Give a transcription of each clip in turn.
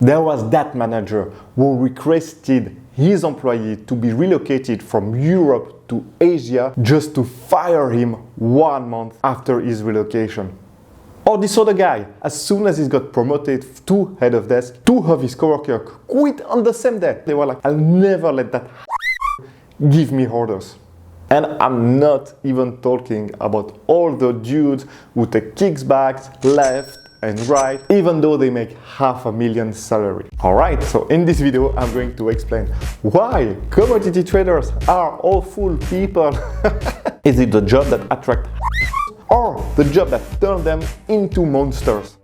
There was that manager who requested his employee to be relocated from Europe to Asia just to fire him 1 month after his relocation. Or this other guy, as soon as he got promoted to head of desk, 2 of his coworkers quit on the same day. They were like, I'll never let that give me orders. And I'm not even talking about all the dudes who take kickbacks left and right, even though they make $500,000 salary. Alright, so in this video, I'm going to explain why commodity traders are awful people. Is it the job that attracts or the job that turns them into monsters?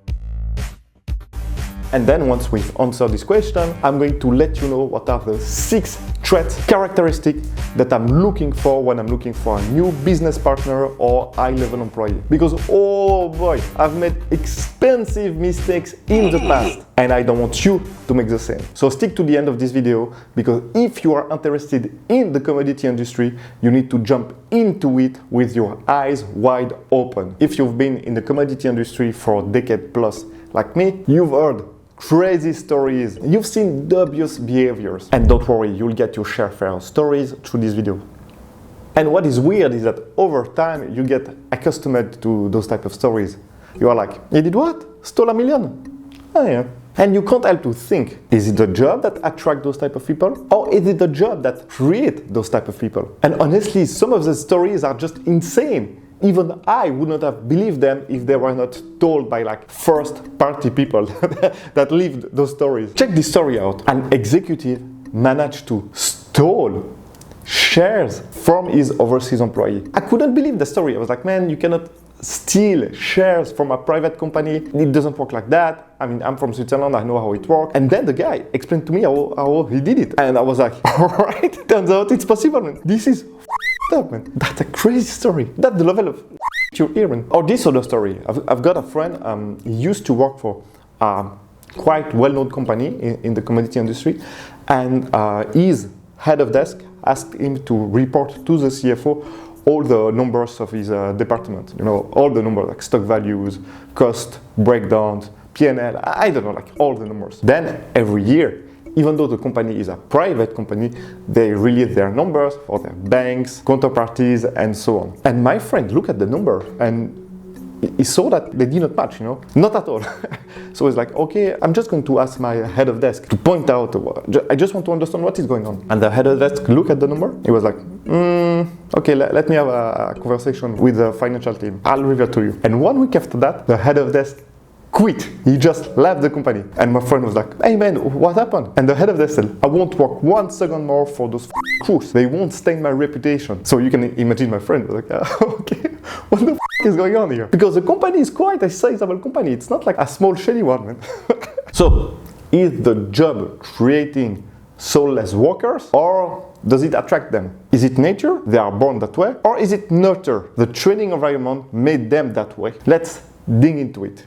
And then once we've answered this question, I'm going to let you know what are the 6 traits, characteristics that I'm looking for when I'm looking for a new business partner or high-level employee. Because, oh boy, I've made expensive mistakes in the past and I don't want you to make the same. So stick to the end of this video, because if you are interested in the commodity industry, you need to jump into it with your eyes wide open. If you've been in the commodity industry for a decade plus, like me, you've heard crazy stories, you've seen dubious behaviors, and don't worry, you'll get your share of stories through this video. And what is weird is that over time you get accustomed to those type of stories. You are like, he did what? Stole $1 million? Oh yeah. And you can't help to think, is it the job that attracts those type of people? Or is it the job that creates those type of people? And honestly, some of the stories are just insane. Even I would not have believed them if they were not told by like first-party people that lived those stories. Check this story out. An executive managed to steal shares from his overseas employee. I couldn't believe the story. I was like, man, you cannot steal shares from a private company. It doesn't work like that. I mean, I'm from Switzerland, I know how it works. And then the guy explained to me how he did it. And I was like, all right, turns out it's possible, man. This is up, man. That's a crazy story. That's the level of you're hearing. Or this other story. I've got a friend, he used to work for a quite well-known company in the commodity industry, and his head of desk asked him to report to the CFO all the numbers of his department. You know, all the numbers like stock values, cost breakdowns, P&L, I don't know, like all the numbers. Then every year, even though the company is a private company, they release their numbers for their banks, counterparties, and so on. And my friend looked at the number and he saw that they did not match, you know, not at all. So he's like, okay, I'm just going to ask my head of desk to point out, I just want to understand what is going on. And the head of desk looked at the number. He was like, okay, let me have a conversation with the financial team. I'll revert to you. And 1 week after that, the head of desk quit. He just left the company. And my friend was like, hey man, what happened? And the head of desk said, I won't work 1 second more for those crews. They won't stain my reputation. So you can imagine my friend was like, okay, what the is going on here? Because the company is quite a sizable company. It's not like a small shady one, man. So is the job creating soulless workers, or does it attract them? Is it nature? They are born that way. Or is it nurture? The training environment made them that way. Let's dig into it.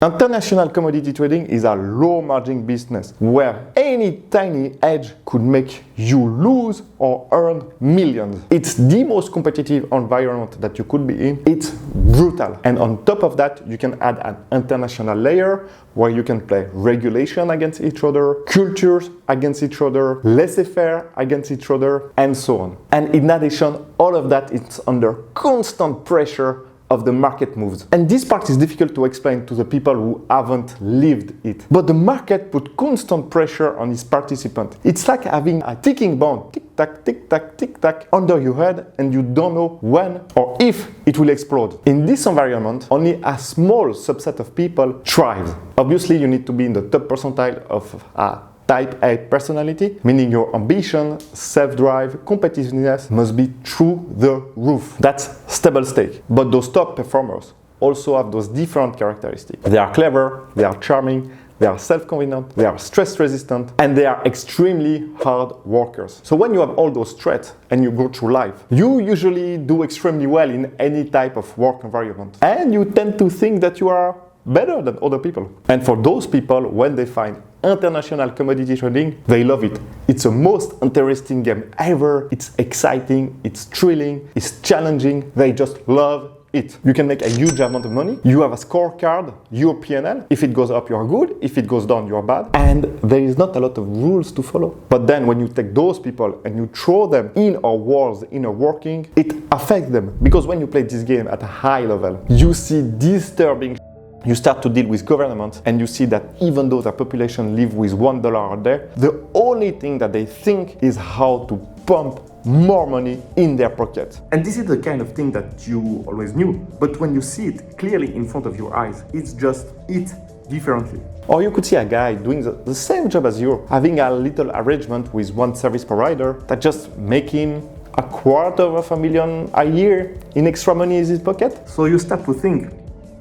International commodity trading is a low-margin business where any tiny edge could make you lose or earn millions. It's the most competitive environment that you could be in. It's brutal. And on top of that, you can add an international layer where you can play regulation against each other, cultures against each other, laissez-faire against each other, and so on. And in addition, all of that is under constant pressure of the market moves. And this part is difficult to explain to the people who haven't lived it. But the market put constant pressure on its participant. It's like having a ticking bomb, tick-tack, tick-tack, tick-tack, under your head, and you don't know when or if it will explode. In this environment, only a small subset of people thrive. Obviously, you need to be in the top percentile of Type A personality, meaning your ambition, self-drive, competitiveness must be through the roof. That's stable stake. But those top performers also have those different characteristics. They are clever, they are charming, they are self-confident, they are stress-resistant, and they are extremely hard workers. So when you have all those traits and you go through life, you usually do extremely well in any type of work environment. And you tend to think that you are better than other people. And for those people, when they find international commodity trading, they love it. It's the most interesting game ever. It's exciting, it's thrilling, it's challenging. They just love it. You can make a huge amount of money. You have a scorecard, your P&L. If it goes up, you're good. If it goes down, you're bad. And there is not a lot of rules to follow. But then when you take those people and you throw them in our walls, in our working, it affects them. Because when you play this game at a high level, you see disturbing. You start to deal with governments and you see that even though the population live with $1 a day, the only thing that they think is how to pump more money in their pocket. And this is the kind of thing that you always knew, but when you see it clearly in front of your eyes, it's just it differently. Or you could see a guy doing the same job as you, having a little arrangement with one service provider that just make him $250,000 a year in extra money in his pocket. So you start to think,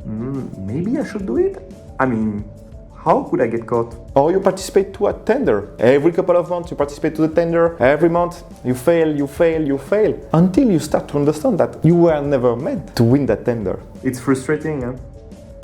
maybe I should do it? I mean, how could I get caught? Or you participate to a tender. Every couple of months you participate to the tender. Every month you fail, until you start to understand that you were never meant to win that tender. It's frustrating, huh?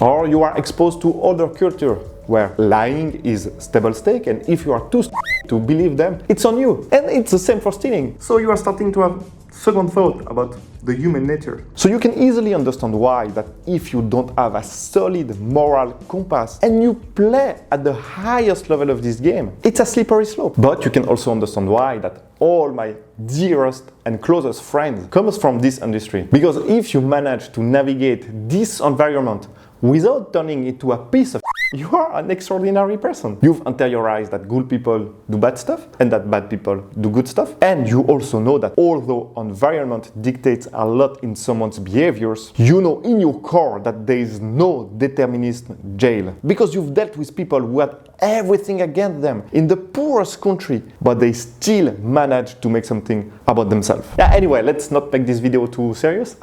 Or you are exposed to other culture where lying is table stake, and if you are too to believe them, it's on you. And it's the same for stealing. So you are starting to have second thought about the human nature. So you can easily understand why that if you don't have a solid moral compass and you play at the highest level of this game, it's a slippery slope. But you can also understand why that all my dearest and closest friends comes from this industry. Because if you manage to navigate this environment without turning it into a piece of you are an extraordinary person. You've interiorized that good people do bad stuff and that bad people do good stuff. And you also know that although environment dictates a lot in someone's behaviors, you know in your core that there is no determinist jail. Because you've dealt with people who had everything against them in the poorest country, but they still managed to make something about themselves. Yeah, anyway, let's not make this video too serious.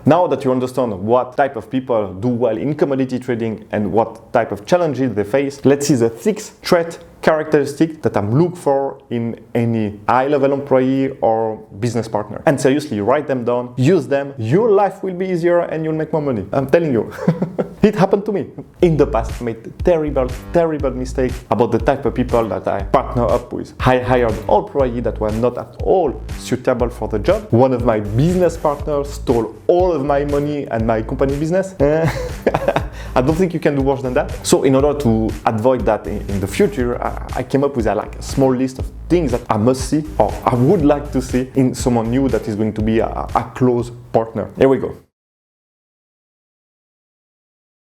Now that you understand what type of people do well in commodity trading and what type of challenges they face, let's see the 6 trait characteristics that I'm looking for in any high-level employee or business partner. And seriously, write them down, use them, your life will be easier and you'll make more money. I'm telling you. It happened to me. In the past, I made terrible mistake about the type of people that I partner up with. I hired employees that were not at all suitable for the job. One of my business partners stole all of my money and my company business. I don't think you can do worse than that. So in order to avoid that in the future, I came up with a small list of things that I must see or I would like to see in someone new that is going to be a close partner. Here we go.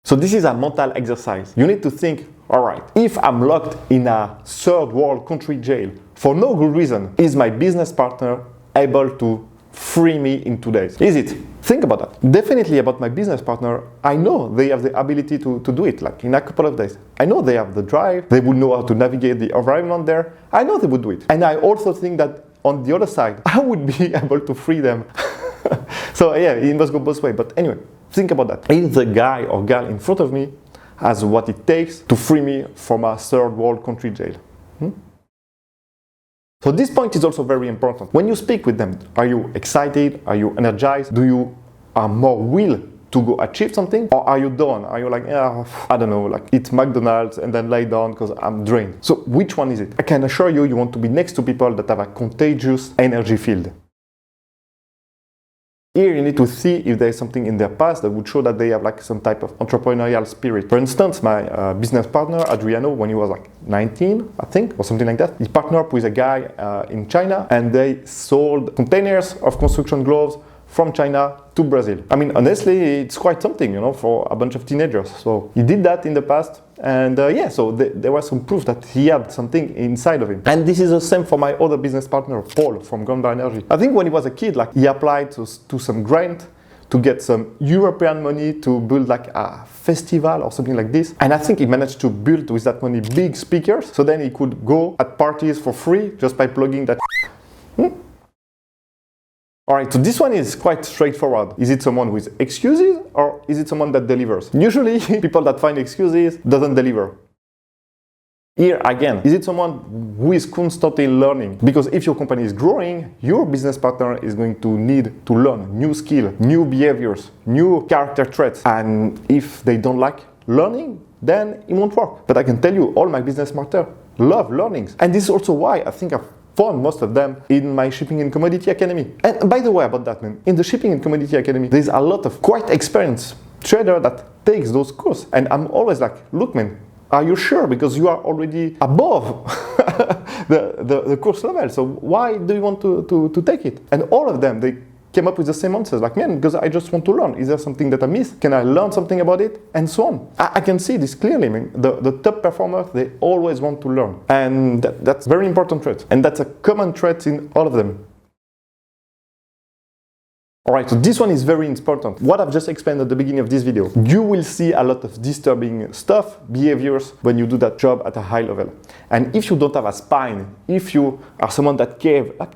So this is a mental exercise. You need to think, all right, if I'm locked in a third world country jail for no good reason, is my business partner able to free me in 2 days? Is it? Think about that. Definitely about my business partner, I know they have the ability to do it, like in a couple of days. I know they have the drive, they would know how to navigate the environment there. I know they would do it. And I also think that on the other side, I would be able to free them. So yeah, it must go both ways. But anyway, think about that. If the guy or girl in front of me has what it takes to free me from a third world country jail. So this point is also very important. When you speak with them, are you excited? Are you energized? Do you are more will to go achieve something? Or are you done? Are you like, I don't know, like eat McDonald's and then lie down because I'm drained? So which one is it? I can assure you, you want to be next to people that have a contagious energy field. Here you need to see if there is something in their past that would show that they have like some type of entrepreneurial spirit. For instance, my business partner, Adriano, when he was like 19, I think, or something like that, he partnered up with a guy in China and they sold containers of construction gloves from China to Brazil. I mean, honestly, it's quite something, you know, for a bunch of teenagers. So he did that in the past. And so there was some proof that he had something inside of him. And this is the same for my other business partner, Paul, from Gamba Energy. I think when he was a kid, like he applied to some grant to get some European money to build like a festival or something like this. And I think he managed to build with that money big speakers. So then he could go at parties for free just by plugging that. Alright, so this one is quite straightforward. Is it someone with excuses or is it someone that delivers? Usually, people that find excuses doesn't deliver. Here again, is it someone who is constantly learning? Because if your company is growing, your business partner is going to need to learn new skills, new behaviors, new character traits. And if they don't like learning, then it won't work. But I can tell you, all my business partners love learnings. And this is also why I think I've found most of them in my Shipping and Commodity Academy. And by the way, about that, man, in the Shipping and Commodity Academy, there's a lot of quite experienced trader that takes those courses. And I'm always like, look, man, are you sure? Because you are already above the course level. So why do you want to take it? And all of them, they came up with the same answers, like, man, because I just want to learn. Is there something that I missed? Can I learn something about it? And so on. I can see this clearly. I mean, the top performers, they always want to learn. And that's very important trait. And that's a common trait in all of them. Alright, so this one is very important. What I've just explained at the beginning of this video. You will see a lot of disturbing stuff, behaviors, when you do that job at a high level. And if you don't have a spine, if you are someone that caves, like,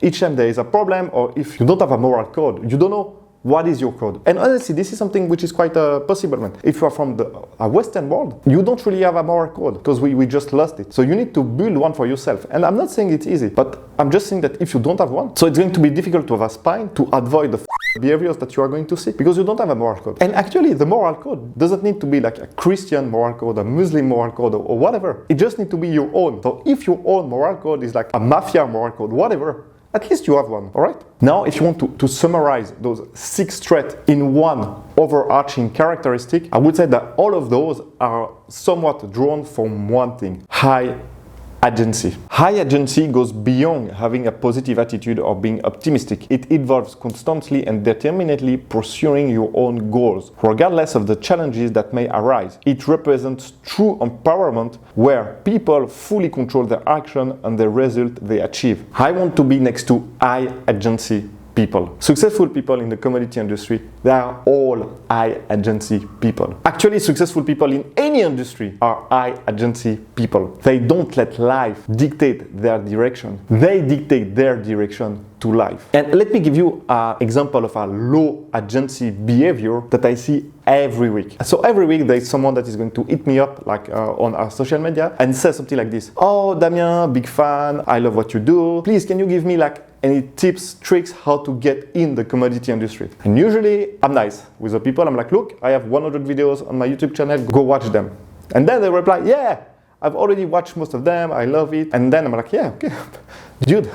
each time there is a problem, or if you don't have a moral code, you don't know what is your code. And honestly, this is something which is quite possible, man. If you are from the Western world, you don't really have a moral code because we just lost it. So you need to build one for yourself. And I'm not saying it's easy, but I'm just saying that if you don't have one, so it's going to be difficult to have a spine to avoid the behaviors that you are going to see because you don't have a moral code. And actually, the moral code doesn't need to be like a Christian moral code, a Muslim moral code, or whatever. It just needs to be your own. So if your own moral code is like a mafia moral code, whatever, at least you have one, all right? Now, if you want to summarize those 6 traits in one overarching characteristic, I would say that all of those are somewhat drawn from one thing: high agency. High agency goes beyond having a positive attitude or being optimistic. It involves constantly and determinedly pursuing your own goals, regardless of the challenges that may arise. It represents true empowerment where people fully control their action and the result they achieve. I want to be next to high agency people. Successful people in the commodity industry, they are all high agency people. Actually, successful people in any industry are high agency people. They don't let life dictate their direction. They dictate their direction to life. And let me give you an example of a low agency behavior that I see every week. So every week there is someone that is going to hit me up like on our social media and say something like this: "Oh, Damien, big fan, I love what you do. Please, can you give me like any tips, tricks how to get in the commodity industry?" And usually I'm nice with the people. I'm like, "Look, I have 100 videos on my YouTube channel, go watch them." And then they reply, "Yeah, I've already watched most of them, I love it." And then I'm like, "Yeah, okay, dude,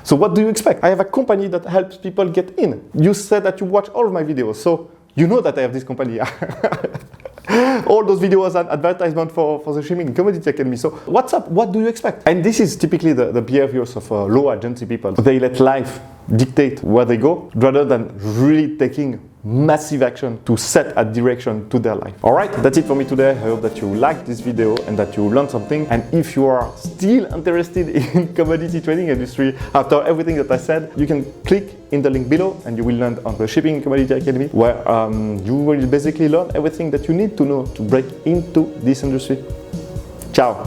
so what do you expect? I have a company that helps people get in. You said that you watch all of my videos, so you know that I have this company." All those videos and advertisement for the Shipping and Commodity Academy. So what's up? What do you expect? And this is typically the behaviors of low agency people. They let life dictate where they go rather than really taking massive action to set a direction to their life. Alright, that's it for me today. I hope that you liked this video and that you learned something. And if you are still interested in commodity trading industry after everything that I said, you can click in the link below and you will land on the Shipping and Commodity Academy, where you will basically learn everything that you need to know to break into this industry. Ciao!